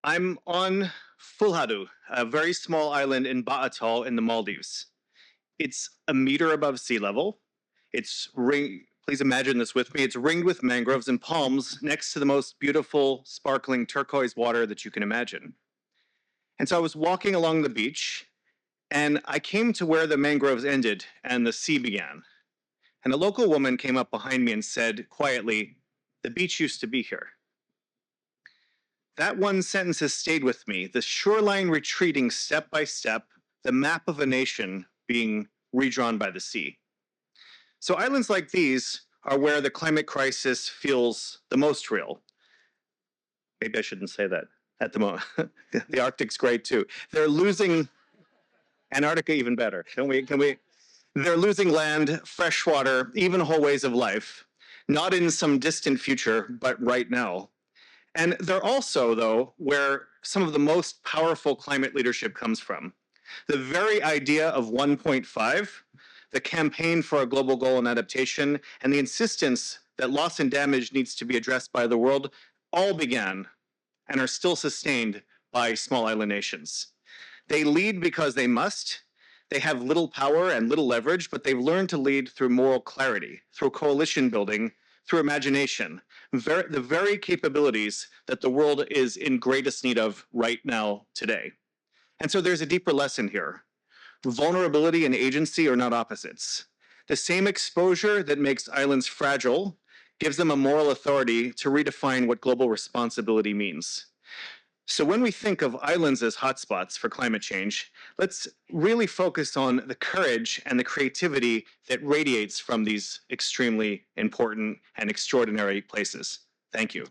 I'm on Fulhadu, a very small island in Ba Atoll in the Maldives. It's a meter above sea level. Please imagine this with me. It's ringed with mangroves and palms next to the most beautiful, sparkling turquoise water that you can imagine. And so I was walking along the beach and I came to where the mangroves ended and the sea began. And a local woman came up behind me and said quietly, "The beach used to be here." That one sentence has stayed with me. The shoreline retreating step by step, the map of a nation being redrawn by the sea. So islands like these are where the climate crisis feels the most real. Maybe I shouldn't say that at the moment. The Arctic's great too. They're losing Antarctica even better. Can we? They're losing land, fresh water, even whole ways of life, not in some distant future, but right now. And they're also, though, where some of the most powerful climate leadership comes from. The very idea of 1.5, the campaign for a global goal on adaptation, and the insistence that loss and damage needs to be addressed by the world all began and are still sustained by small island nations. They lead because they must. They have little power and little leverage, but they've learned to lead through moral clarity, through coalition building, through imagination, the very capabilities that the world is in greatest need of right now, today. And so there's a deeper lesson here. Vulnerability and agency are not opposites. The same exposure that makes islands fragile gives them a moral authority to redefine what global responsibility means. So when we think of islands as hotspots for climate change, let's really focus on the courage and the creativity that radiates from these extremely important and extraordinary places. Thank you.